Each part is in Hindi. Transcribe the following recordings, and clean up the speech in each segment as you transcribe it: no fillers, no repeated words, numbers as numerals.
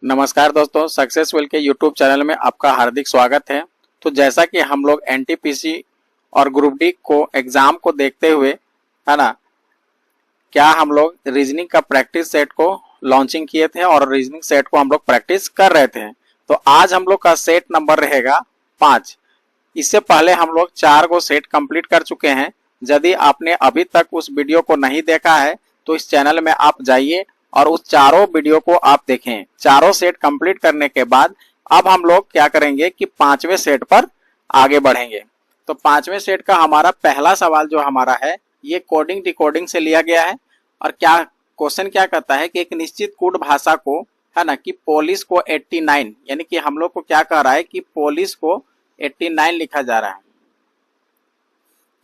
नमस्कार दोस्तों, सक्सेसफुल के यूट्यूब चैनल में आपका हार्दिक स्वागत है। तो जैसा कि हम लोग एनटीपीसी और ग्रुप डी को एग्जाम को देखते हुए, है ना, क्या हम लोग रीजनिंग का प्रैक्टिस सेट को लॉन्चिंग किए थे और रीजनिंग सेट को हम लोग प्रैक्टिस कर रहे थे। तो आज हम लोग का सेट नंबर रहेगा 5। इससे पहले हम लोग 4 को सेट कंप्लीट कर चुके हैं। यदि आपने अभी तक उस वीडियो को नहीं देखा है तो इस चैनल में आप जाइए और उस चारों वीडियो को आप देखें। चारों सेट कंप्लीट करने के बाद अब हम लोग क्या करेंगे कि 5वें सेट पर आगे बढ़ेंगे। तो 5वें सेट का हमारा पहला सवाल जो हमारा है, ये कोडिंग डिकोडिंग से लिया गया है। और क्या क्वेश्चन क्या कहता है कि एक निश्चित कूट भाषा को, है ना, कि पोलिश को 89, यानी कि हम लोग को क्या कह रहा है कि पोलिश को 89 लिखा जा रहा है।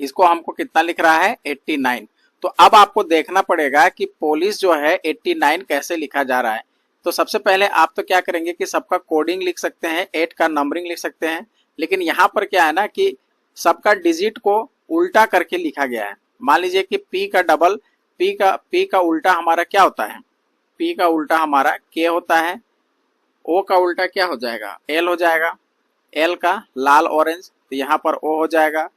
इसको हमको कितना लिख रहा है, 89। तो अब आपको देखना पड़ेगा कि पोलिश जो है 89 कैसे लिखा जा रहा है। तो सबसे पहले आप तो क्या करेंगे कि सबका कोडिंग लिख सकते हैं, 8 का नंबरिंग लिख सकते हैं। लेकिन यहाँ पर क्या है ना कि सबका डिजिट को उल्टा करके लिखा गया है। मान लीजिए कि पी का उल्टा हमारा क्या होता है, पी का उल्टा हमारा के होता है। ओ का उल्टा क्या हो जाएगा, एल हो जाएगा। एल का लाल ऑरेंज, तो यहाँ पर ओ हो जाएगा।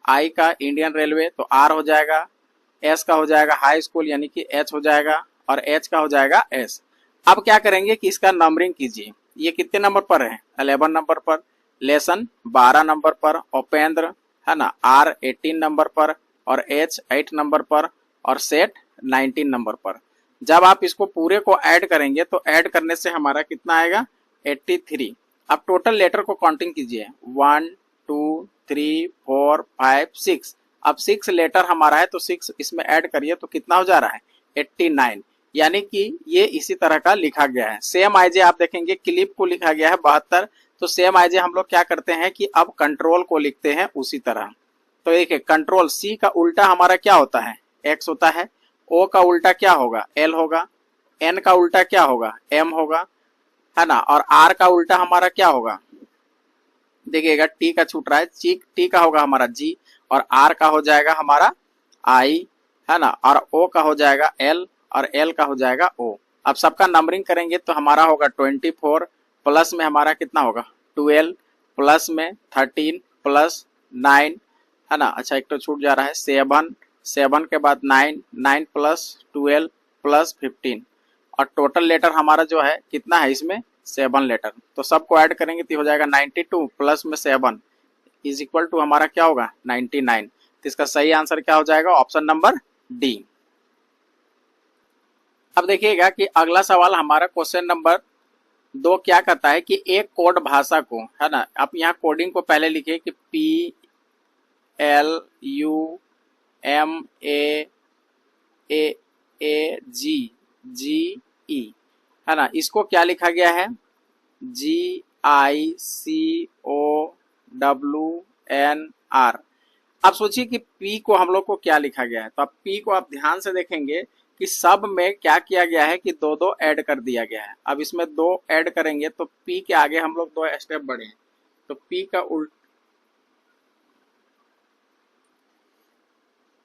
आई का इंडियन रेलवे, तो आर हो जाएगा। एस का हो जाएगा हाई स्कूल, यानी कि एच हो जाएगा। और एच का हो जाएगा एस। अब क्या करेंगे कि इसका नंबरिंग कीजिए। ये कितने नंबर पर है, 11 नंबर पर। लेसन 12 नंबर पर। उपेंद्र, है ना, आर 18 नंबर पर और एच 8 नंबर पर और सेठ 19 नंबर पर। जब आप इसको पूरे को ऐड करेंगे तो ऐड करने से हमारा कितना आएगा, 83। अब टोटल लेटर को काउंटिंग कीजिए, 1 2 3 4 5 6। अब 6 लेटर हमारा है तो 6 इसमें ऐड करिए तो कितना हो जा रहा है, 89। यानी कि ये इसी तरह का लिखा गया है। सेम आईजे आप देखेंगे क्लिप को लिखा गया है 72। तो सेम आईजे हम लोग क्या करते हैं कि अब कंट्रोल को लिखते हैं उसी तरह। तो देखिए, कंट्रोल सी का उल्टा हमारा क्या होता है, एक्स होता है। ओ का उल्टा क्या होगा, एल होगा। एन का उल्टा क्या होगा, एम होगा, है ना। और आर का उल्टा हमारा क्या होगा, देखिएगा टी का छूट रहा है, टी का होगा हमारा जी। और आर का हो जाएगा हमारा आई, है ना। और ओ का हो जाएगा एल और एल का हो जाएगा ओ। अब सबका नंबरिंग करेंगे तो हमारा होगा 24 प्लस में हमारा कितना होगा 12 प्लस में 13 प्लस 9, है ना। अच्छा, एक तो छूट जा रहा है 7, 7 के बाद 9, 9 प्लस 12 प्लस 15। और टोटल लेटर हमारा जो है कितना है इसमें, 7 लेटर। तो सबको ऐड करेंगे तो हो जाएगा 92 प्लस में 7 इज इक्वल टू हमारा क्या होगा, 99। तो इसका सही आंसर क्या हो जाएगा, ऑप्शन नंबर डी। अब देखिएगा कि अगला सवाल हमारा क्वेश्चन नंबर 2 क्या कहता है कि एक कोड भाषा को, है ना, आप यहाँ कोडिंग को पहले लिखिए कि P L U M A A G G E, है ना। इसको क्या लिखा गया है, GICOWNR। अब सोचिए कि P को हम लोग को क्या लिखा गया है। तो अब P को आप ध्यान से देखेंगे कि सब में क्या किया गया है कि दो दो ऐड कर दिया गया है। अब इसमें 2 ऐड करेंगे तो P के आगे हम लोग 2 स्टेप बढ़े। तो P का उल्ट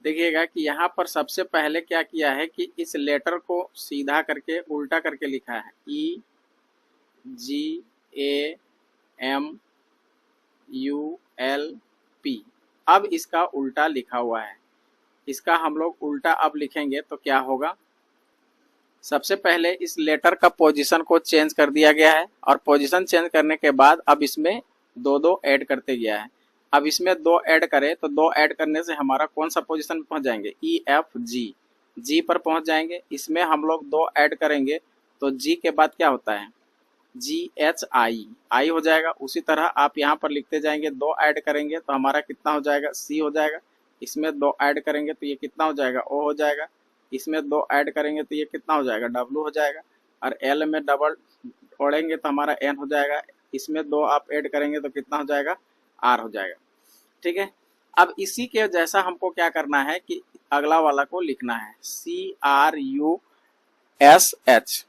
देखिएगा कि यहाँ पर सबसे पहले क्या किया है कि इस लेटर को सीधा करके उल्टा करके लिखा है, EGAMULP। अब इसका उल्टा लिखा हुआ है। इसका हम लोग उल्टा अब लिखेंगे तो क्या होगा, सबसे पहले इस लेटर का पोजीशन को चेंज कर दिया गया है। और पोजीशन चेंज करने के बाद अब इसमें 2 ऐड करते गया है। अब इसमें 2 ऐड करें तो 2 ऐड करने से हमारा कौन सा पोजीशन पहुंच जाएंगे, EFG, जी पर पहुंच जाएंगे। इसमें हम लोग 2 ऐड करेंगे तो जी के बाद क्या होता है, GHI, आई हो जाएगा। उसी तरह आप यहाँ पर लिखते जाएंगे, 2 ऐड करेंगे तो हमारा कितना हो जाएगा, C हो जाएगा। इसमें 2 ऐड करेंगे तो ये कितना हो जाएगा, O हो जाएगा। इसमें 2 ऐड करेंगे तो ये कितना हो जाएगा, W हो जाएगा। और L में डबल छोड़ेंगे तो हमारा N हो जाएगा। इसमें 2 आप ऐड करेंगे तो कितना हो जाएगा, R हो जाएगा। ठीक है। अब इसी के जैसा हमको क्या करना है कि अगला वाला को लिखना है, CRUSH।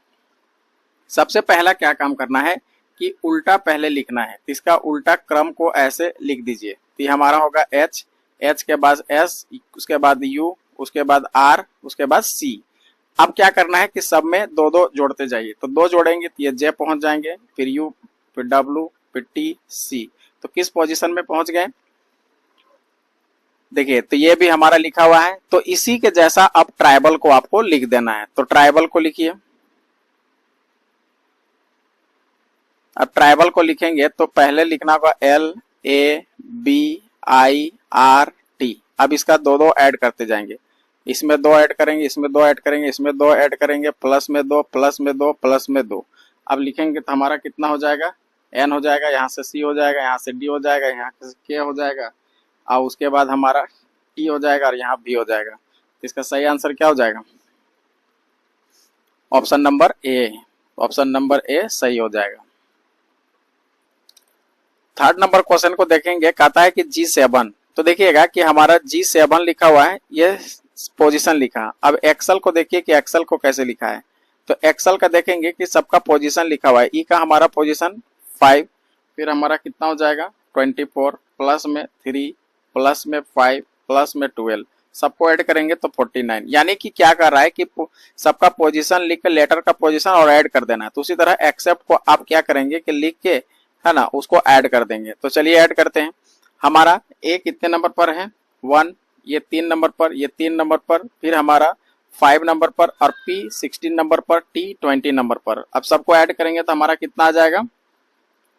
सबसे पहला क्या काम करना है कि उल्टा पहले लिखना है। तो इसका उल्टा क्रम को ऐसे लिख दीजिए। तो ये हमारा होगा H, H के बाद S, उसके बाद U, उसके बाद R, उसके बाद C। अब क्या करना है कि सब में दो दो जोड़ते जाइए, तो दो जोड़ेंगे तो ये जे पहुंच जाएंगे, फिर यू, फिर डब्लू, फिर टी, सी। तो किस पोजीशन में पहुंच गए, देखिए तो ये भी हमारा लिखा हुआ है। तो इसी के जैसा अब ट्राइबल को आपको लिख देना है, तो ट्राइबल को लिखिए। अब ट्राइबल को लिखेंगे तो पहले लिखना होगा LABIRT। अब इसका दो दो ऐड करते जाएंगे, इसमें दो ऐड करेंगे, इसमें दो ऐड करेंगे, इसमें दो ऐड करेंगे, प्लस में दो, प्लस में दो, प्लस में दो। अब लिखेंगे तो हमारा कितना हो जाएगा, N हो जाएगा, यहाँ से C हो जाएगा, यहाँ से D हो जाएगा, यहाँ से K हो जाएगा, और उसके बाद हमारा T हो जाएगा, और यहाँ B हो जाएगा। तो इसका सही आंसर क्या हो जाएगा, option number A. Option number A सही हो जाएगा। थर्ड नंबर क्वेश्चन को देखेंगे, कहता है कि G7। तो देखिएगा कि हमारा G7 लिखा हुआ है, ये पोजीशन लिखा। अब एक्सेल को देखिए कि एक्सेल को कैसे लिखा है। तो एक्सेल का देखेंगे कि सबका पोजीशन लिखा हुआ है। ई का हमारा पोजीशन 5, फिर हमारा कितना हो जाएगा 24, प्लस में 3, प्लस में 5, प्लस में 12, सबको ऐड करेंगे तो 49। यानी कि क्या कर रहा है कि सबका पोजीशन लिख के लेटर का पोजीशन और ऐड कर देना है। तो उसी तरह एक्सेप्ट को आप क्या करेंगे कि लिख के, है ना, उसको ऐड कर देंगे। तो चलिए ऐड करते हैं। हमारा ए कितने नंबर पर है 1, ये 3 नंबर पर, ये 3 नंबर पर, फिर हमारा 5 नंबर पर, और P 16 नंबर पर, T 20 नंबर पर। अब सबको ऐड करेंगे तो हमारा कितना आ जाएगा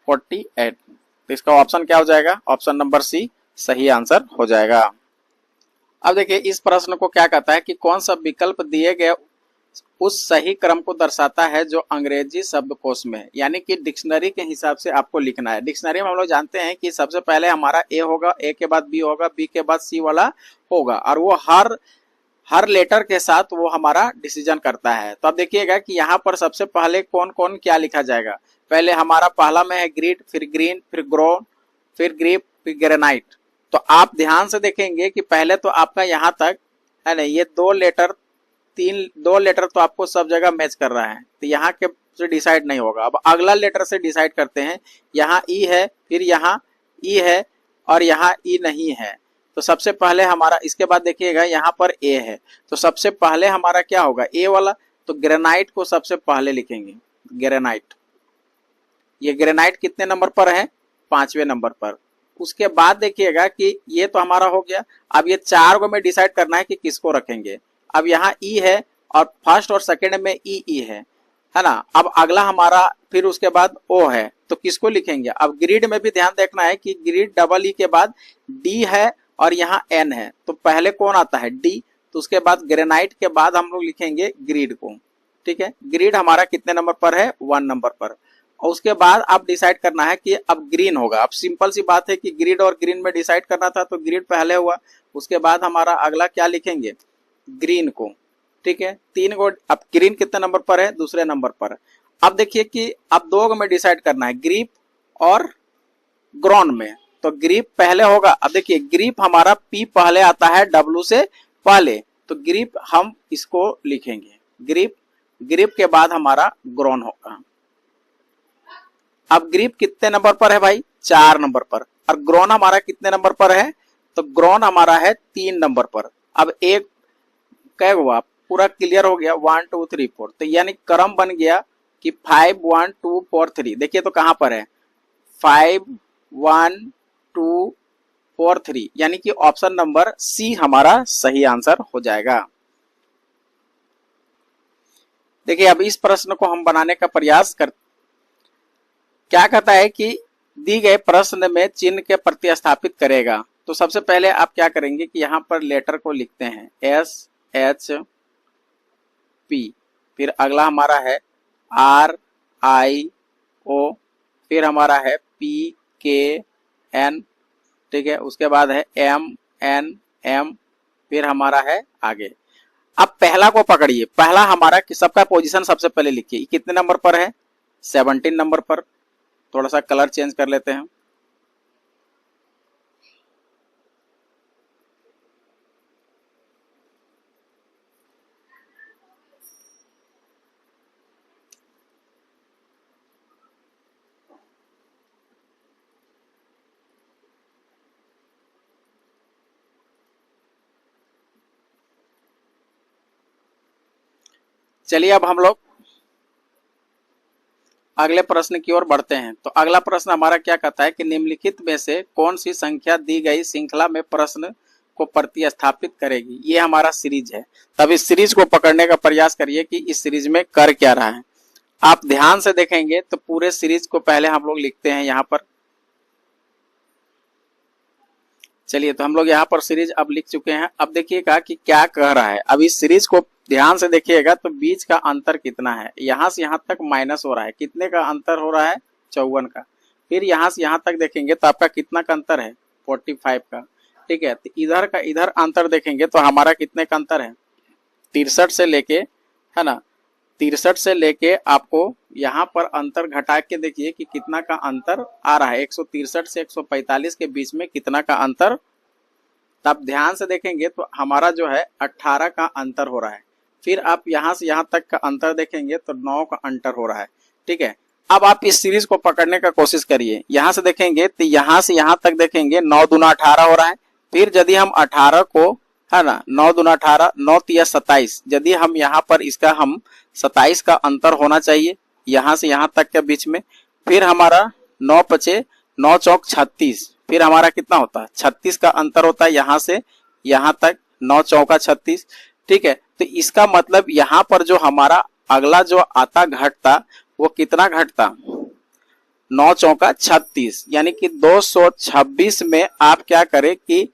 48। तो इसका ऑप्शन क्या हो जाएगा, ऑप्शन नंबर सी सही आंसर हो जाएगा। अब देखिए इस प्रश्न को क्या कहता है कि कौन सा विकल्प दिए गए उस सही क्रम को दर्शाता है जो अंग्रेजी शब्दकोश में है। यानी कि डिक्शनरी के हिसाब से आपको लिखना है। डिक्शनरी में हम लोग जानते हैं कि सबसे पहले हमारा ए होगा, ए के बाद बी होगा, बी के बाद सी वाला होगा, और वो हर लेटर के साथ वो हमारा डिसीजन करता है। तो अब देखिएगा कि यहाँ पर सबसे पहले कौन कौन क्या लिखा जाएगा। पहले हमारा पहला में है ग्रीड, फिर ग्रीन, फिर ग्रो, फिर ग्रीप, फिर ग्रेनाइट। तो आप ध्यान से देखेंगे कि पहले तो आपका यहाँ तक है ना, ये दो लेटर तो आपको सब जगह मैच कर रहा है, तो यहाँ के से डिसाइड नहीं होगा। अब अगला लेटर से डिसाइड करते हैं। यहाँ ई है, फिर यहाँ ई है, और यहाँ ई नहीं है। तो सबसे पहले हमारा, इसके बाद देखिएगा यहाँ पर ए है, तो सबसे पहले हमारा क्या होगा ए वाला। तो ग्रेनाइट को सबसे पहले लिखेंगे, ग्रेनाइट। ये ग्रेनाइट कितने नंबर पर है 5वें नंबर पर। उसके बाद देखिएगा कि ये तो हमारा हो गया। अब ये 4 को में डिसाइड करना है कि किसको रखेंगे। अब यहाँ ई है, और फर्स्ट और सेकंड में ई है ना। अब अगला हमारा फिर उसके बाद ओ है, तो किसको लिखेंगे। अब ग्रिड में भी ध्यान देखना है कि ग्रिड डबल ई के बाद डी है, और यहाँ एन है, तो पहले कौन आता है डी। तो उसके बाद ग्रेनाइट के बाद हम लोग लिखेंगे ग्रिड को। ठीक है, ग्रिड हमारा कितने नंबर पर है 1 नंबर पर। और उसके बाद आप डिसाइड करना है कि अब ग्रीन होगा। अब सिंपल सी बात है कि ग्रिड और ग्रीन में डिसाइड करना था, तो ग्रिड पहले हुआ। उसके बाद हमारा अगला क्या लिखेंगे, ग्रीन को। ठीक है, 3 को। अब ग्रीन कितने नंबर पर है, दूसरे नंबर पर। अब देखिए कि अब 2 में डिसाइड करना है, ग्रीप और ग्रॉन में। तो ग्रीप पहले होगा। अब देखिए ग्रीप हमारा पी पहले आता है डब्ल्यू से पहले, तो ग्रीप हम इसको लिखेंगे ग्रीप। ग्रीप के बाद हमारा ग्रॉन होगा। अब ग्रीप कितने नंबर पर है भाई 4 नंबर पर, और ग्रॉन हमारा कितने नंबर पर है, तो ग्रॉन हमारा है 3 नंबर पर। अब एक क्या हुआ, पूरा क्लियर हो गया 1 2 3 4। तो यानी क्रम बन गया कि 5 1 2 4 3। देखिए तो कहां पर है 5 1 2 4 3, यानी कि ऑप्शन नंबर सी हमारा सही आंसर हो जाएगा। देखिए अब इस प्रश्न को हम बनाने का प्रयास कर, क्या कहता है कि दी गए प्रश्न में चिन्ह के प्रतिस्थापित करेगा। तो सबसे पहले आप क्या करेंगे कि यहां पर लेटर को लिखते हैं एस एच पी, फिर अगला हमारा है आर आई ओ, फिर हमारा है पी के एन। ठीक है, उसके बाद है एम एन एम, फिर हमारा है आगे। अब पहला को पकड़िए, पहला हमारा सबका पोजीशन सबसे पहले लिखिए, कितने नंबर पर है 17 नंबर पर। थोड़ा सा कलर चेंज कर लेते हैं। चलिए अब हम लोग अगले प्रश्न की ओर बढ़ते हैं। तो अगला प्रश्न हमारा क्या कहता है कि निम्नलिखित में से कौन सी संख्या दी गई श्रृंखला में प्रश्न को प्रतिस्थापित करेगी। ये हमारा सीरीज है। तब इस सीरीज को पकड़ने का प्रयास करिए कि इस सीरीज में कर क्या रहा है। आप ध्यान से देखेंगे तो पूरे सीरीज को पहले हम लोग लिखते हैं यहाँ पर। चलिए, तो हम लोग यहाँ पर सीरीज अब लिख चुके हैं। अब देखिएगा कि क्या कह रहा है। अब इस सीरीज को ध्यान से देखिएगा तो बीच का अंतर कितना है। यहाँ से यहाँ तक माइनस हो रहा है। कितने का अंतर हो रहा है? 54 का। फिर यहाँ से यहाँ तक देखेंगे तो आपका कितना का अंतर है? 45 का। ठीक है, तो इधर का इधर अंतर देखेंगे तो हमारा कितने का अंतर है? 63 से लेके, है ना, 63 से लेके आपको यहाँ पर अंतर घटा के देखिए कि कितना का अंतर आ रहा है। 163 से 145 के बीच में कितना का अंतर, तब ध्यान से देखेंगे तो हमारा जो है 18 का अंतर हो रहा है। फिर आप यहाँ से यहाँ तक का अंतर देखेंगे तो 9 का अंतर हो रहा है। ठीक है, अब आप इस सीरीज को पकड़ने का कोशिश करिए। यहाँ से देखेंगे तो यहाँ से यहाँ तक देखेंगे 9 दूना 18 हो रहा है। फिर यदि हम 18 को, है ना, 9 दूना 18, 9 तिया 27, यदि हम यहाँ पर इसका हम 27 का अंतर होना चाहिए यहाँ से यहाँ तक के बीच में। फिर हमारा 9 पचे 9 चौक 36, फिर हमारा कितना होता है? 36 का अंतर होता है यहाँ से यहाँ तक, 9 चौका 36। ठीक है, तो इसका मतलब यहाँ पर जो हमारा अगला जो आता घटता वो कितना घटता? 9 चौका 36, यानी कि 226 में आप क्या करें कि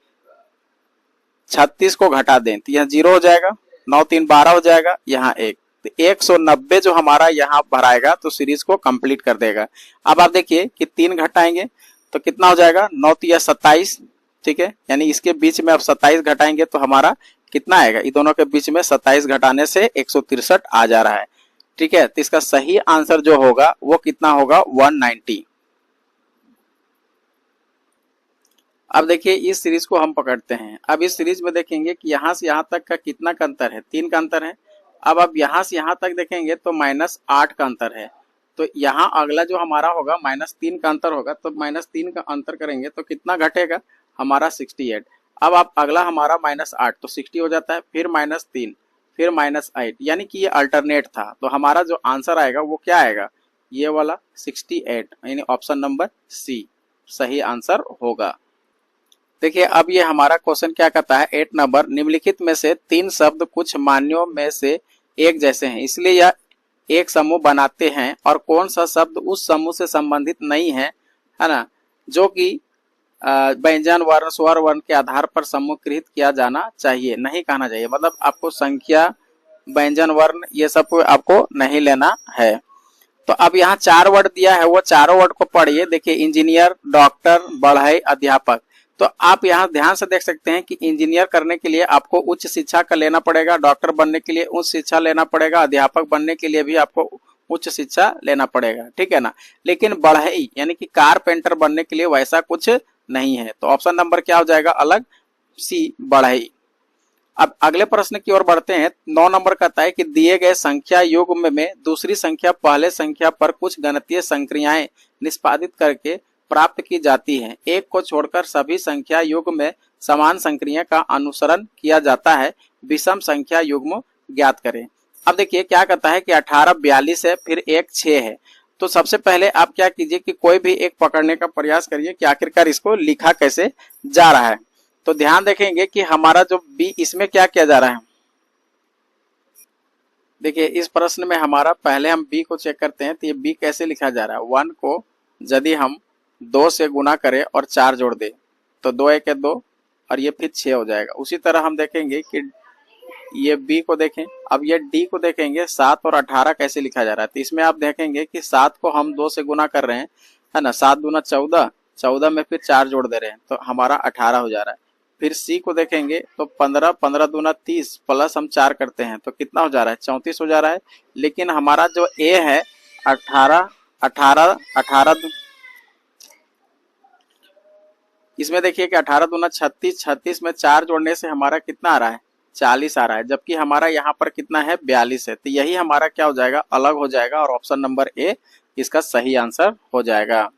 36 को घटा दें तो यह 0 हो जाएगा, 9 3 12 हो जाएगा, यहाँ 1, तो 190 जो हमारा यहाँ भराएगा तो सीरीज को कंप्लीट कर देगा। अब आप देखिए कि 3 घटाएंगे तो कितना हो जाएगा? 9 तिया 27। ठीक है, यानी इसके बीच में अब 27 घटाएंगे तो हमारा कितना आएगा? इन दोनों के बीच में 27 घटाने से 163 आ जा रहा है। ठीक है, तो इसका सही आंसर जो होगा वो कितना होगा? 190। अब देखिए इस सीरीज को हम पकड़ते हैं। अब इस सीरीज में देखेंगे कि यहाँ से यहाँ तक का कितना का अंतर है? 3 का अंतर है। अब आप यहाँ से यहाँ तक देखेंगे तो -8 का अंतर है। तो यहाँ अगला जो हमारा होगा -3 का अंतर होगा, तो -3 का अंतर करेंगे तो कितना घटेगा? हमारा 68। अब आप अगला हमारा -8 तो 60 हो जाता है, फिर -3, फिर -8, यानी कि ये अल्टरनेट था। तो हमारा जो आंसर आएगा वो क्या आएगा? ये वाला 68, यानी ऑप्शन नंबर सी सही आंसर होगा। देखिए अब ये हमारा क्वेश्चन क्या कहता है? 8 नंबर, निम्नलिखित में से 3 शब्द कुछ मान्यों में से एक जैसे हैं, इसलिए यह एक समूह बनाते हैं, और कौन सा शब्द उस समूह से संबंधित नहीं है ना, जो कि व्यंजन वर्ण स्वर वर्ण के आधार पर समूहकृत किया जाना चाहिए, नहीं कहना चाहिए। मतलब आपको संख्या, व्यंजन वर्ण ये सब आपको नहीं लेना है। तो अब यहाँ 4 वर्ड दिया है, वो चारों वर्ड को पढ़िए। देखिए इंजीनियर, डॉक्टर, बढ़ई, अध्यापक। तो आप यहाँ ध्यान से देख सकते हैं कि इंजीनियर करने के लिए आपको उच्च शिक्षा का लेना पड़ेगा, डॉक्टर बनने के लिए उच्च शिक्षा लेना पड़ेगा, अध्यापक बनने के लिए भी आपको उच्च शिक्षा लेना पड़ेगा। ठीक है ना, लेकिन बढ़ई यानी कि कारपेंटर बनने के लिए वैसा कुछ नहीं है। तो ऑप्शन नंबर क्या हो जाएगा? अलग, सी बढ़ई। अब अगले प्रश्न की ओर बढ़ते हैं। 9 नंबर कहता है कि दिए गए संख्या युग्म में दूसरी संख्या पहले संख्या पर कुछ गणितीय संक्रियाएं निष्पादित करके प्राप्त की जाती हैं। एक को छोड़कर सभी संख्या युग्म में समान संक्रिया का अनुसरण किया जाता है। विषम संख्या युग्म ज्ञात करें। अब देखिए क्या कहता है कि 18 42 है, फिर 1 6 है। तो सबसे पहले आप क्या कीजिए कि कोई भी एक पकड़ने का प्रयास करिए कि आखिरकार इसको लिखा कैसे जा रहा है। तो ध्यान देखेंगे कि हमारा जो बी, इसमें क्या किया जा रहा है। देखिए इस प्रश्न में हमारा पहले हम बी को चेक करते हैं। तो ये बी कैसे लिखा जा रहा है? 1 को यदि हम 2 से गुना करें और 4 जोड़ दें तो 2 1 2 और ये फिर 6 हो जाएगा। उसी तरह हम देखेंगे कि ये बी को देखें। अब ये डी को देखेंगे, 7 और 18 कैसे लिखा जा रहा है। तो इसमें आप देखेंगे कि 7 को हम 2 से गुना कर रहे हैं, है ना, 7 दूना 14, 14 में फिर 4 जोड़ दे रहे हैं तो हमारा 18 हो जा रहा है। फिर सी को देखेंगे तो 15, 15 दूना 30 प्लस हम 4 करते हैं तो कितना हो जा रहा है? 34 हो जा रहा है। लेकिन हमारा जो ए है 18, 18, 18, इसमें देखिए कि 18 दूना 36, 36 में 4 जोड़ने से हमारा कितना आ रहा है? 40 आ रहा है। जबकि हमारा यहाँ पर कितना है? 42 है। तो यही हमारा क्या हो जाएगा? अलग हो जाएगा, और ऑप्शन नंबर ए इसका सही आंसर हो जाएगा।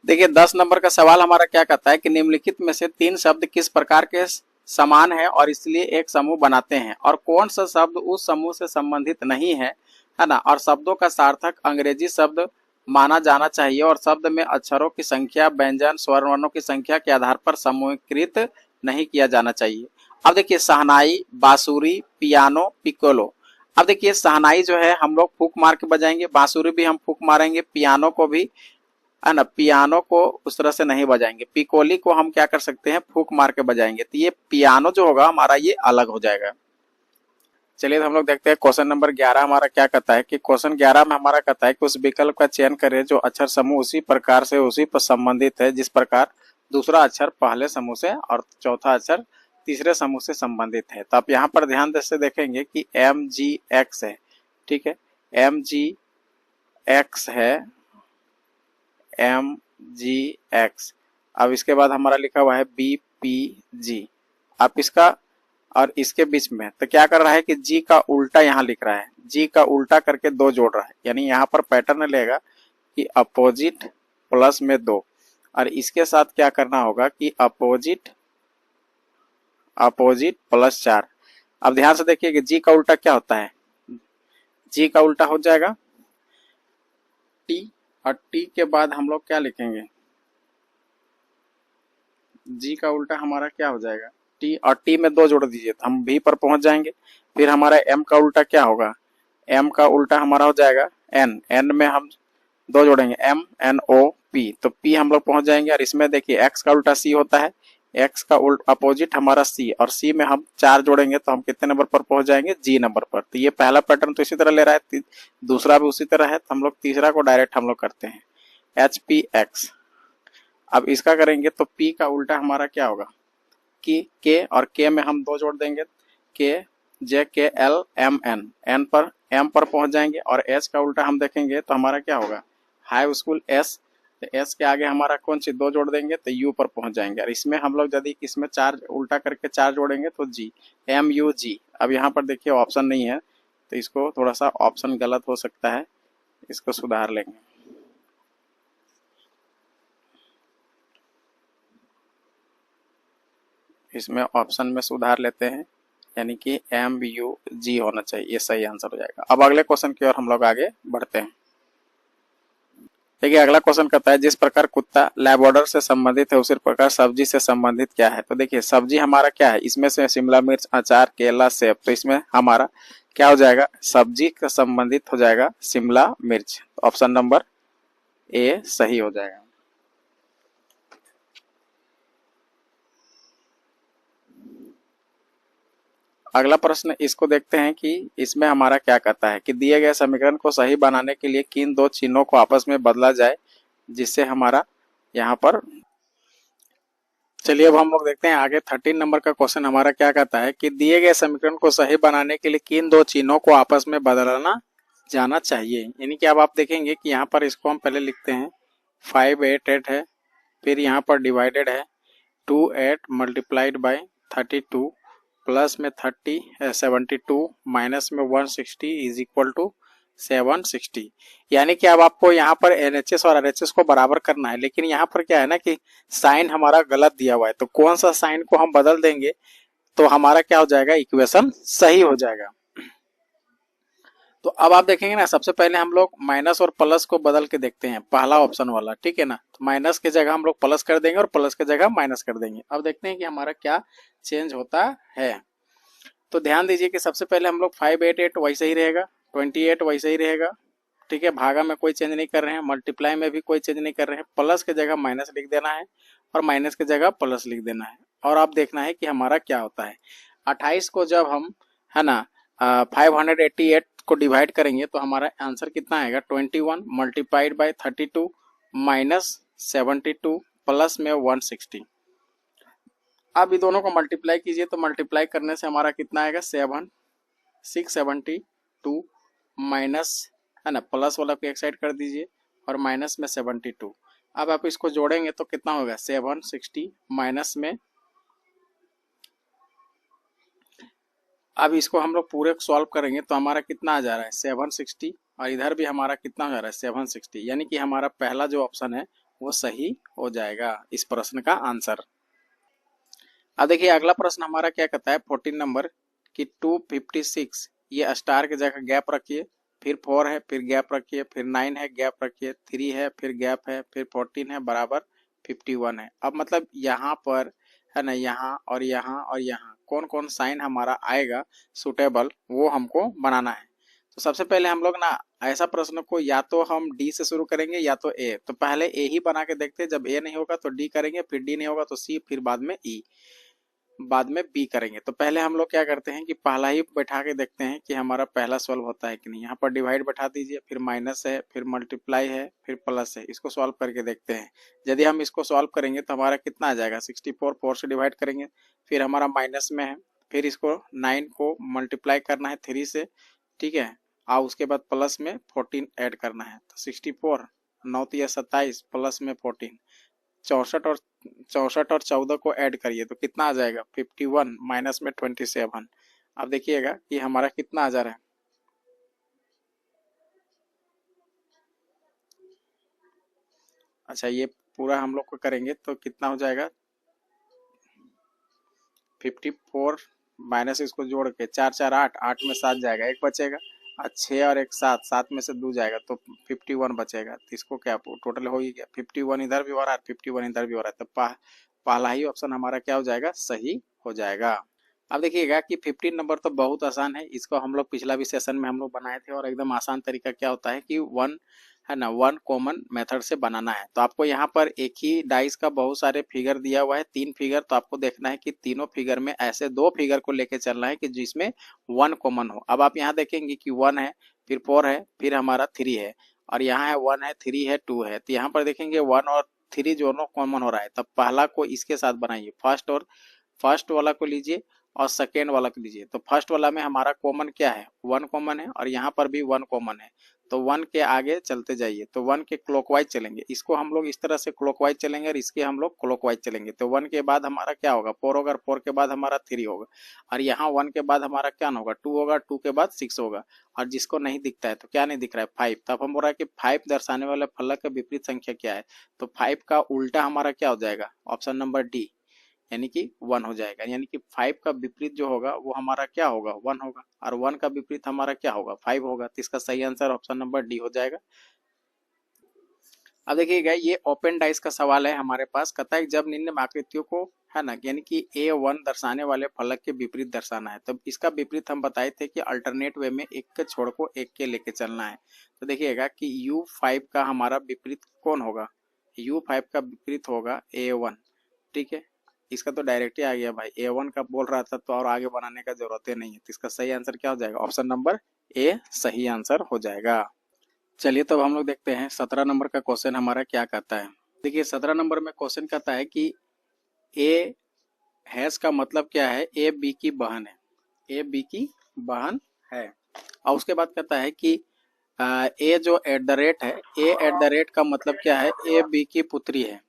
देखिए 10 नंबर का सवाल हमारा क्या कहता है कि निम्नलिखित में से 3 शब्द किस प्रकार के समान है और इसलिए एक समूह बनाते हैं, और कौन सा शब्द उस समूह से संबंधित नहीं है ना, और शब्दों का सार्थक अंग्रेजी शब्द माना जाना चाहिए, और शब्द में अक्षरों की संख्या, व्यंजन, स्वर वर्णों की संख्या के आधार पर समूहीकृत नहीं किया जाना चाहिए। अब देखिए शहनाई, बांसुरी, पियानो, पिकोलो। अब देखिए शहनाई जो है हम लोग फूंक मार के बजाएंगे, बांसुरी भी हम फूंक मारेंगे, पियानो को भी, है ना, पियानो को उस तरह से नहीं बजाएंगे, पिकोली को हम क्या कर सकते हैं, फूंक मार के बजाएंगे। तो ये पियानो जो होगा हमारा ये अलग हो जाएगा। चलिए तो हम लोग देखते हैं क्वेश्चन नंबर 11 हमारा क्या कहता है कि क्वेश्चन 11 में हमारा कहता है कि उस विकल्प का चयन करें जो अक्षर समूह उसी प्रकार से उसी पर संबंधित है जिस प्रकार दूसरा अक्षर पहले समूह से और चौथा अक्षर तीसरे समूह से संबंधित है। तो आप यहाँ पर ध्यान से देखेंगे कि MGX है, ठीक है, MGX है, MGX। अब इसके बाद हमारा लिखा हुआ है BPG। आप इसका और इसके बीच में तो क्या कर रहा है कि जी का उल्टा यहाँ लिख रहा है, जी का उल्टा करके 2 जोड़ रहा है, यानी यहाँ पर पैटर्न लेगा कि अपोजिट प्लस में 2, और इसके साथ क्या करना होगा कि अपोजिट प्लस 4। अब ध्यान से देखिए कि जी का उल्टा क्या होता है, जी का उल्टा हो जाएगा टी, और टी के बाद हम लोग क्या लिखेंगे, जी का उल्टा हमारा क्या हो जाएगा टी, और टी में 2 जोड़ दीजिए तो हम भी पर पहुंच जाएंगे। फिर हमारा एम का उल्टा क्या होगा, एम का उल्टा हमारा हो जाएगा एन, एन में हम 2 जोड़ेंगे MNOP, तो पी हम लोग पहुंच जाएंगे। और इसमें देखिए एक्स का उल्टा सी होता है, एक्स का अपोजिट हमारा सी, और सी में हम 4 जोड़ेंगे तो हम कितने नंबर पर पहुंच जाएंगे, जी नंबर पर। तो ये पहला पैटर्न तो इसी तरह ले रहा है, दूसरा भी उसी तरह है, तो हम लोग तीसरा को डायरेक्ट हम लोग करते हैं HPX। अब इसका करेंगे तो P का उल्टा हमारा क्या होगा कि के, और के में हम 2 जोड़ देंगे, के JKL MN, एम पर पहुंच जाएंगे। और एच का उल्टा हम देखेंगे तो हमारा क्या होगा, हाई स्कूल एस, तो एस के आगे हमारा कौन सी 2 जोड़ देंगे तो यू पर पहुंच जाएंगे। और इसमें हम लोग यदि इसमें 4 उल्टा करके 4 जोड़ेंगे तो जी, MUG। अब यहाँ पर देखिए ऑप्शन नहीं है तो इसको थोड़ा सा ऑप्शन गलत हो सकता है, इसको सुधार लेंगे। इसमें ऑप्शन में सुधार लेते हैं, यानी कि MUG होना चाहिए, ये सही आंसर हो जाएगा। अब अगले क्वेश्चन की ओर हम लोग आगे बढ़ते हैं। देखिए अगला क्वेश्चन कहता है जिस प्रकार कुत्ता लैबॉर्डर से संबंधित है उसी प्रकार सब्जी से संबंधित क्या है। तो देखिए सब्जी हमारा क्या है, इसमें से शिमला मिर्च, अचार, केला, सेब, तो इसमें हमारा क्या हो जाएगा, सब्जी का संबंधित हो जाएगा शिमला मिर्च। तो ऑप्शन नंबर ए सही हो जाएगा। अगला प्रश्न इसको देखते हैं कि इसमें हमारा क्या कहता है कि दिए गए समीकरण को सही बनाने के लिए किन 2 चिन्हों को आपस में बदला जाए जिससे हमारा यहाँ पर। चलिए अब हम लोग देखते हैं आगे 13 नंबर का क्वेश्चन हमारा क्या कहता है कि दिए गए समीकरण को सही बनाने के लिए किन 2 चिन्हों को आपस में बदलना जाना चाहिए। यानी कि अब आप देखेंगे कि यहाँ पर इसको हम पहले लिखते हैं 5 8 8 है, फिर यहाँ पर डिवाइडेड है 2 8 मल्टीप्लाइड बाई 32 प्लस में 72 माइनस में 160 इज इक्वल टू 760। यानी कि अब आपको यहाँ पर NHS और RHS को बराबर करना है, लेकिन यहाँ पर क्या है ना कि साइन हमारा गलत दिया हुआ है, तो कौन सा साइन को हम बदल देंगे तो हमारा क्या हो जाएगा, इक्वेशन सही हो जाएगा। तो अब आप देखेंगे ना, सबसे पहले हम लोग माइनस और प्लस को बदल के देखते हैं, पहला ऑप्शन वाला, ठीक है ना। तो माइनस की जगह हम लोग प्लस कर देंगे और प्लस की जगह माइनस कर देंगे। अब देखते हैं कि हमारा क्या चेंज होता है। तो ध्यान दीजिए कि सबसे पहले हम लोग 5 8 8 वैसे ही रहेगा, 28 वैसे ही रहेगा, ठीक है, भागा में कोई चेंज नहीं कर रहे हैं, मल्टीप्लाई में भी कोई चेंज नहीं कर रहे हैं, प्लस की जगह माइनस लिख देना है और माइनस की जगह प्लस लिख देना है। और आप देखना है कि हमारा क्या होता है। 28 को जब हम, है ना, 588 को डिवाइड करेंगे तो हमारा आंसर कितना आएगा, 21 मल्टीप्लाइड बाई 32 माइनस 72 प्लस में 160। अब ये दोनों को मल्टीप्लाई कीजिए तो मल्टीप्लाई करने से हमारा कितना आएगा, 672 माइनस, है ना, प्लस वाला को एक साइड कर दीजिए और माइनस में 72। अब आप इसको जोड़ेंगे तो कितना होगा, 760 माइनस में, अब इसको हम लोग पूरे सॉल्व करेंगे तो हमारा कितना आ जा रहा है, 760, और इधर भी हमारा कितना हो जा रहा है, 760। यानी कि हमारा पहला जो ऑप्शन है वो सही हो जाएगा इस प्रश्न का आंसर। अब देखिए अगला प्रश्न हमारा क्या कहता है 14 नंबर कि 256, ये स्टार की जगह गैप रखिए, फिर 4 है फिर गैप रखिए, फिर 9 है गैप रखिए, 3 है फिर गैप है, फिर 14 है बराबर 51 है। अब मतलब यहाँ पर है ना, यहाँ और यहाँ और यहाँ कौन कौन साइन हमारा आएगा सुटेबल, वो हमको बनाना है। तो सबसे पहले हम लोग ना ऐसा प्रश्न को या तो हम डी से शुरू करेंगे या तो ए, तो पहले ए ही बना के देखते हैं, जब ए नहीं होगा तो डी करेंगे, फिर डी नहीं होगा तो सी, फिर बाद में ई, बाद में बी करेंगे। तो पहले हम लोग क्या करते हैं कि पहला ही बैठा के देखते हैं कि हमारा पहला सॉल्व होता है कि नहीं। यहाँ पर डिवाइड बैठा दीजिए, फिर माइनस है, फिर मल्टीप्लाई है, फिर प्लस है, इसको सॉल्व करके देखते हैं। यदि हम इसको सॉल्व करेंगे तो हमारा कितना आ जाएगा 64, 4 से डिवाइड करेंगे, फिर हमारा माइनस में है, फिर इसको 9 को मल्टीप्लाई करना है 3 से, ठीक है, और उसके बाद प्लस में 14 ऐड करना है। तो 64, 9 तिया 27 प्लस में 14, 64 और 14 को ऐड करिए तो कितना आ जाएगा 51 माइनस में 27। अब देखिएगा कि हमारा कितना आ जा रहा है। अच्छा ये पूरा हम लोग को करेंगे तो कितना हो जाएगा 54 माइनस इसको जोड़ के 4 4 8, 8 में 7 जाएगा, एक बचेगा, और 6 और 1 7, 7 में से 2 जाएगा तो 51 बचेगा। तो इसको क्या टोटल हो ही गया, 51 इधर भी हो रहा है, 51 इधर भी हो रहा है, तो पहला ही ऑप्शन हमारा क्या हो जाएगा, सही हो जाएगा। अब देखिएगा कि 15 नंबर तो बहुत आसान है, इसको हम लोग पिछला भी सेशन में हम लोग बनाए थे, और एकदम आसान तरीका क्या होता है कि वन है ना, वन कॉमन मेथड से बनाना है। तो आपको यहाँ पर एक ही डाइस का बहुत सारे फिगर दिया हुआ है, 3 फिगर, तो आपको देखना है कि तीनों फिगर में ऐसे 2 फिगर को लेके चलना है कि जिसमें 1 कॉमन हो। अब आप यहाँ देखेंगे कि 1 है, फिर 4 है, फिर हमारा 3 है, और यहाँ है 1 है, 3 है, 2 है, तो यहाँ पर देखेंगे 1 और 3 दोनों कॉमन हो रहा है। तब पहला को इसके साथ बनाइए, फर्स्ट वाला को लीजिए और सेकेंड वाला को लीजिए। तो फर्स्ट वाला में हमारा कॉमन क्या है, 1 कॉमन है, और यहाँ पर भी 1 कॉमन है, तो 1 के आगे चलते जाइए, तो 1 के क्लॉकवाइज चलेंगे, इसको हम लोग इस तरह से क्लॉकवाइज चलेंगे और इसके हम लोग क्लॉकवाइज चलेंगे। तो 1 के बाद हमारा क्या होगा 4 होगा, 4 के बाद हमारा 3 होगा, और यहाँ 1 के बाद हमारा क्या होगा 2 होगा, 2 के बाद 6 होगा, और जिसको नहीं दिखता है तो क्या नहीं दिख रहा है 5। तब हम बोल रहा है कि 5 दर्शाने वाले फलक का विपरीत संख्या क्या है, तो 5 का उल्टा हमारा क्या हो जाएगा, ऑप्शन नंबर डी, यानी कि 1 हो जाएगा। यानी कि 5 का विपरीत जो होगा वो हमारा क्या होगा 1 होगा, और 1 का विपरीत हमारा क्या होगा 5 होगा। तो इसका सही आंसर ऑप्शन नंबर डी हो जाएगा। अब देखिएगा ये ओपन डाइस का सवाल है हमारे पास, कहता है जब निम्न आकृतियों को है ना, यानी कि A1 दर्शाने वाले फलक के विपरीत दर्शाना है। तब इसका विपरीत हम बताए थे कि अल्टरनेट वे में एक के छोड़ को एक के लेके चलना है। तो देखिएगा कि U5 का हमारा विपरीत कौन होगा, U5 का विपरीत होगा A1, ठीक है, इसका तो डायरेक्ट ही आ गया भाई, A1 का बोल रहा था तो और आगे बनाने का जरूरत ही नहीं है। तो इसका सही आंसर क्या हो जाएगा, ऑप्शन नंबर ए सही आंसर हो जाएगा। चलिए तब हम लोग देखते हैं 17 नंबर का क्वेश्चन हमारा क्या कहता है। देखिए 17 नंबर में क्वेश्चन कहता है कि ए हैश का मतलब क्या है, ए बी की बहन है, ए बी की बहन है, और उसके बाद कहता है कि ए जो एट द रेट है, ए एट द रेट का मतलब क्या है, ए बी की पुत्री है,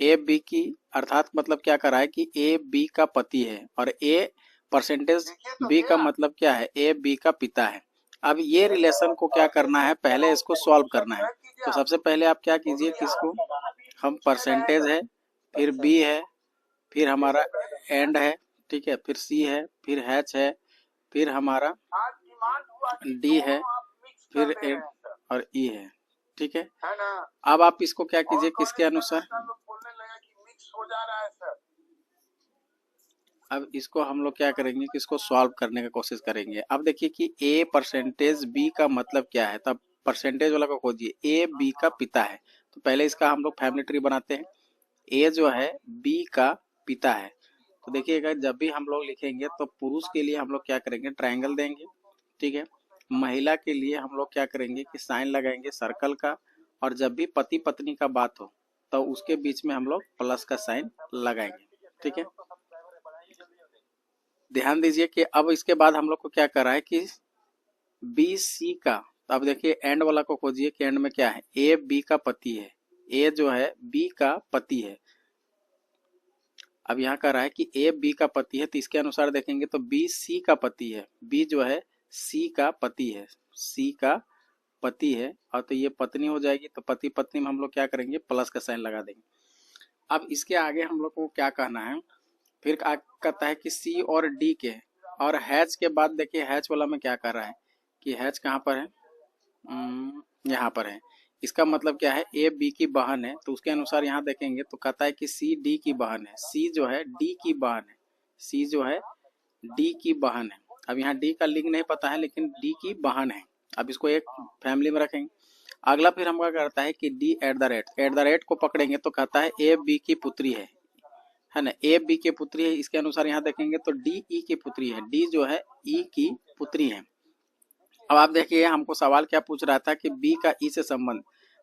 ए बी की अर्थात मतलब क्या कर रहा है कि ए बी का पति है, और ए परसेंटेज बी का मतलब क्या है, ए बी का पिता है। अब ये रिलेशन को क्या करना है, पहले इसको सॉल्व करना है। तो सबसे पहले आप क्या कीजिए कि इसको हम परसेंटेज है, फिर बी है, फिर हमारा एंड है, ठीक है, फिर सी है, फिर हैच है, फिर हमारा डी है, फिर ए और ई है, ठीक है। अब आप इसको क्या कीजिए किसके अनुसार, अब इसको हम लोग क्या करेंगे कि इसको सॉल्व करने की कोशिश करेंगे। अब देखिए कि ए परसेंटेज बी का मतलब क्या है, तब परसेंटेज वाला को खोजिए, ए बी का पिता है, तो पहले इसका हम लोग फैमिली ट्री बनाते हैं। ए जो है बी का पिता है, तो देखिएगा जब भी हम लोग लिखेंगे तो पुरुष के लिए हम लोग क्या करेंगे ट्रायंगल देंगे, ठीक है, महिला के लिए हम लोग क्या करेंगे कि साइन लगाएंगे सर्कल का, और जब भी पति पत्नी का बात हो तो उसके बीच में हम लोग प्लस का साइन लगाएंगे, ठीक है। ध्यान दीजिए कि अब इसके बाद हम लोग को क्या कर रहा है कि बी सी का, तो अब देखिए एंड वाला को खोजिए कि एंड में क्या है, ए बी का पति है, ए जो है बी का पति है। अब यहाँ कह रहा है कि ए बी का पति है, तो इसके अनुसार देखेंगे तो बी सी का पति है, बी जो है सी का पति है, सी का पति है, और तो ये पत्नी हो जाएगी, तो पति पत्नी में हम लोग क्या करेंगे प्लस का साइन लगा देंगे। अब इसके आगे हम लोग को क्या कहना है, फिर कहता है कि सी और डी के, और हैच के बाद देखिए हैच वाला में क्या कर रहा है कि हैच कहाँ पर है, यहाँ पर है। इसका मतलब क्या है, ए बी की बहन है, तो उसके अनुसार यहाँ देखेंगे तो कहता है कि सी डी की बहन है, सी जो है डी की बहन है, सी जो है डी की बहन है। अब यहाँ डी का लिंक नहीं पता है, लेकिन डी की बहन है। अब इसको एक फैमिली में रखेंगे। अगला फिर हम क्या करता है कि डी एट द रेट को पकड़ेंगे तो कहता है ए बी की पुत्री है ना, ए बी की पुत्री है। इसके अनुसार यहाँ देखेंगे तो डी ई की पुत्री है, डी जो है ई की पुत्री है। अब आप देखिए हमको सवाल क्या पूछ रहा था कि बी का ई से संबंध,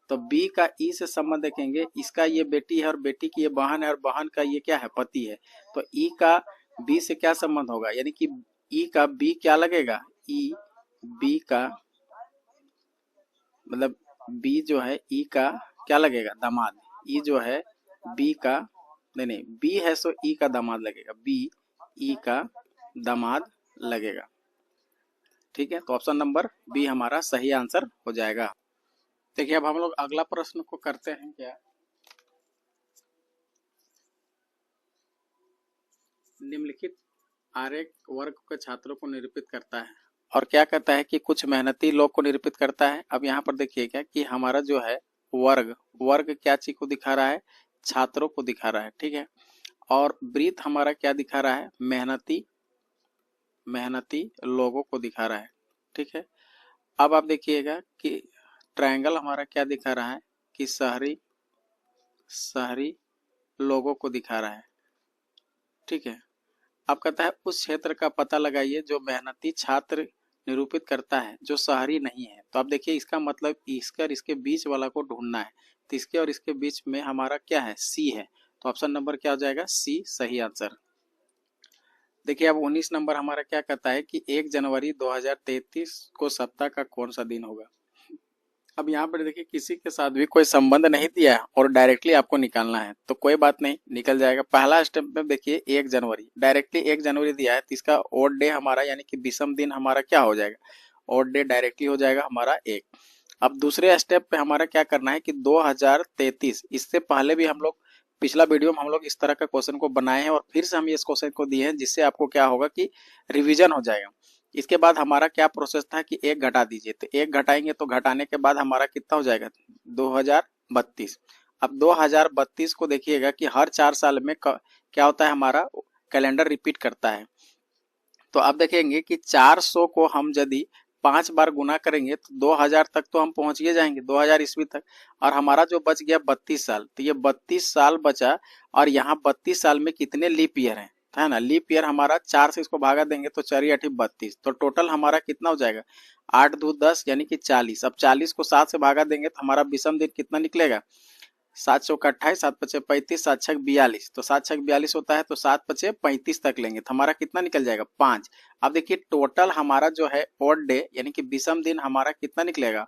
तो बी का ई से संबंध देखेंगे, इसका ये बेटी है और बेटी की ये बहन है और बहन का ये क्या है, पति है। तो ई का बी से क्या संबंध होगा, यानी कि ई का बी क्या लगेगा, ई बी का मतलब बी जो है ई का क्या लगेगा, दामाद। ई जो है बी का नहीं बी है सो ई का दामाद लगेगा, बी ई का दामाद लगेगा। ठीक है, तो ऑप्शन नंबर बी हमारा सही आंसर हो जाएगा। देखिए अब हम लोग अगला प्रश्न को करते हैं क्या, निम्नलिखित आरेख वर्ग के छात्रों को निरूपित करता है, और क्या कहता है कि कुछ मेहनती लोग को निरूपित करता है। अब यहाँ पर देखिए क्या कि हमारा जो है वर्ग, वर्ग क्या चीज को दिखा रहा है, छात्रों को दिखा रहा है। ठीक है, और वृत्त हमारा क्या दिखा रहा है, मेहनती लोगों को दिखा रहा है। ठीक है, अब आप देखिएगा कि ट्रायंगल हमारा क्या दिखा रहा है कि शहरी लोगों को दिखा रहा है। ठीक है, अब कहता है उस क्षेत्र का पता लगाइए जो मेहनती छात्र निरूपित करता है जो शहरी नहीं है। तो आप देखिए इसका मतलब इसका और इसके बीच वाला को ढूंढना है, तो इसके और इसके बीच में हमारा क्या है, सी है। तो ऑप्शन नंबर क्या हो जाएगा, सी सही आंसर। देखिए अब 19 नंबर हमारा क्या कहता है कि 1 जनवरी 2033 को सप्ताह का कौन सा दिन होगा। अब यहाँ पर देखिए किसी के साथ भी कोई संबंध नहीं दिया है और डायरेक्टली आपको निकालना है, तो कोई बात नहीं, निकल जाएगा। पहला स्टेप में देखिए 1 जनवरी, डायरेक्टली 1 जनवरी दिया है तो इसका ओड डे हमारा यानी कि विषम दिन हमारा क्या हो जाएगा, ओड डे डायरेक्टली हो जाएगा हमारा 1। अब दूसरे स्टेप पे हमारा क्या करना है कि 2033, इससे पहले भी हम लोग पिछला वीडियो में हम लोग इस तरह का क्वेश्चन को बनाए हैं और फिर से हम इस क्वेश्चन को दिए हैं, जिससे आपको क्या होगा कि रिवीजन हो जाएगा। इसके बाद हमारा क्या प्रोसेस था कि 1 घटा दीजिए, तो 1 घटाएंगे तो घटाने के बाद हमारा कितना हो जाएगा, 2032। अब 2032 को देखिएगा कि हर 4 साल में क्या होता है, हमारा कैलेंडर रिपीट करता है। तो अब देखेंगे कि 400 को हम यदि 5 बार गुना करेंगे तो 2000 तक तो हम पहुंच ही जाएंगे, 2000 ईस्वी तक। और हमारा जो बच गया 32 साल, तो ये 32 साल बचा। और यहाँ 32 साल में कितने लीप ईयर हैं, है ना, लीप ईयर हमारा 4 से इसको भागा देंगे तो 4 8 32, तो टोटल हमारा कितना हो जाएगा, 8 2 10 यानी कि 40। अब 40 को 7 से भागा देंगे तो हमारा विषम दिन कितना निकलेगा, 7 चौका 28, 7 पचे 35, 7 छक 42, तो 7 छक 42 होता है, तो 7 पचे 35 तक लेंगे तो हमारा कितना निकल जाएगा, 5। अब देखिए टोटल हमारा जो है ओड डे यानी कि विषम दिन हमारा कितना निकलेगा,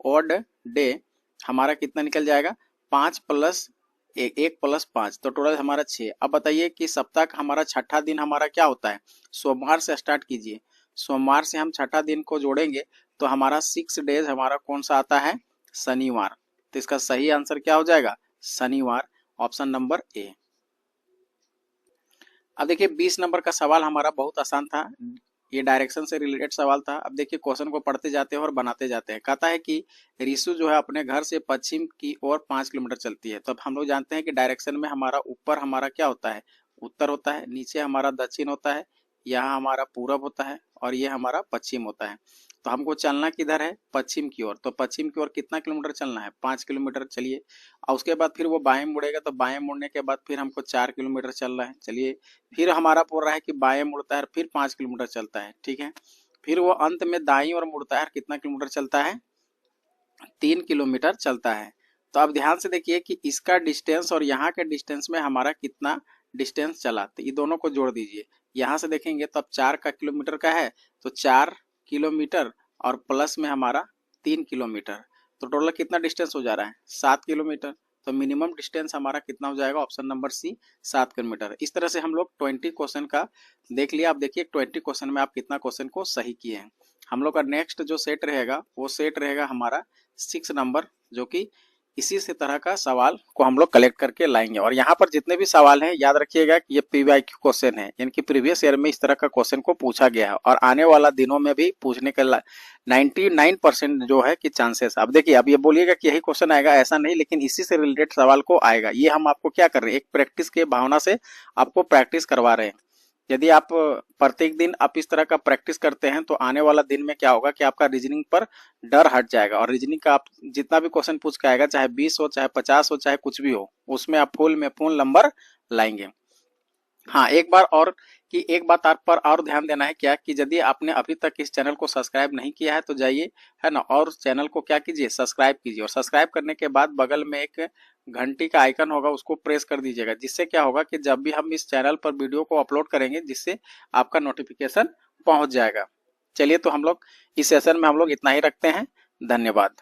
ओड डे हमारा कितना निकल जाएगा, 5 प्लस 1 प्लस 5, तो टोटल हमारा 6। अब बताइए कि सप्ताह का हमारा छठा दिन हमारा क्या होता है, सोमवार से स्टार्ट कीजिए, सोमवार से हम छठा दिन को जोड़ेंगे तो हमारा 6 डेज हमारा कौन सा आता है, शनिवार। तो इसका सही आंसर क्या हो जाएगा, शनिवार, ऑप्शन नंबर ए। अब देखिए 20 नंबर का सवाल हमारा बहुत आसान था, ये डायरेक्शन से रिलेटेड सवाल था। अब देखिए क्वेश्चन को पढ़ते जाते हैं और बनाते जाते हैं। कहता है कि रिसु जो है अपने घर से पश्चिम की ओर 5 किलोमीटर चलती है। तो अब हम लोग जानते हैं कि डायरेक्शन में हमारा ऊपर हमारा क्या होता है, उत्तर होता है, नीचे हमारा दक्षिण होता है, यहाँ हमारा पूरब होता है और ये हमारा पश्चिम होता है। तो हमको चलना किधर है, पश्चिम की ओर। तो पश्चिम की ओर कितना किलोमीटर चलना है, 5 किलोमीटर चलिए। और उसके बाद फिर वो बाएं मुड़ेगा, तो बाएं मुड़ने के बाद फिर हमको 4 किलोमीटर चलना है, चलिए। फिर हमारा बोल रहा है कि बाएं मुड़ता है और फिर 5 किलोमीटर चलता है, ठीक है। फिर वो अंत में दाईं ओर मुड़ता है, कितना किलोमीटर चलता है, 3 किलोमीटर चलता है। तो अब ध्यान से देखिए कि इसका डिस्टेंस और यहाँ के डिस्टेंस में हमारा कितना डिस्टेंस चला, तो ये दोनों को जोड़ दीजिए। यहाँ से देखेंगे तो अब 4 का किलोमीटर का है, तो 4 किलोमीटर और प्लस में हमारा 3 किलोमीटर, तो टोटल कितना डिस्टेंस हो जा रहा है, 7 किलोमीटर। तो मिनिमम डिस्टेंस हमारा कितना हो जाएगा, ऑप्शन नंबर सी 7 किलोमीटर। इस तरह से हम लोग 20 क्वेश्चन का देख लिया। अब देखिए 20 क्वेश्चन में आप कितना क्वेश्चन को सही किए हैं। हम लोग का नेक्स्ट जो सेट रहेगा वो सेट रहेगा हमारा 6 नंबर, जो कि इसी से तरह का सवाल को हम लोग कलेक्ट करके लाएंगे। और यहाँ पर जितने भी सवाल हैं याद रखिएगा कि ये पीवाईक्यू क्वेश्चन है, यानी कि प्रीवियस ईयर में इस तरह का क्वेश्चन को पूछा गया है और आने वाला दिनों में भी पूछने का 99% जो है कि चांसेस। अब देखिए, अब ये बोलिएगा कि यही क्वेश्चन आएगा, ऐसा नहीं, लेकिन इसी से रिलेटेड सवाल को आएगा। ये हम आपको क्या कर रहे हैं, एक प्रैक्टिस के भावना से आपको प्रैक्टिस करवा रहे हैं। यदि आप प्रत्येक दिन आप इस तरह का प्रैक्टिस करते हैं तो आने वाला दिन में क्या होगा कि आपका रीजनिंग पर डर हट जाएगा और रीजनिंग का आप जितना भी क्वेश्चन पूछ के आएगा, चाहे 20 हो, चाहे 50 हो, चाहे कुछ भी हो, उसमें आप फुल में फुल नंबर लाएंगे। हाँ, एक बात आप पर और ध्यान देना है क्या कि यदि आपने अभी तक इस चैनल को सब्सक्राइब नहीं किया है तो जाइए, है ना, और चैनल को क्या कीजिए, सब्सक्राइब कीजिए। और सब्सक्राइब करने के बाद बगल में एक घंटी का आइकन होगा, उसको प्रेस कर दीजिएगा, जिससे क्या होगा कि जब भी हम इस चैनल पर वीडियो को अपलोड करेंगे, जिससे आपका नोटिफिकेशन पहुंच जाएगा। चलिए, तो हम लोग इस सेशन में हम लोग इतना ही रखते हैं। धन्यवाद।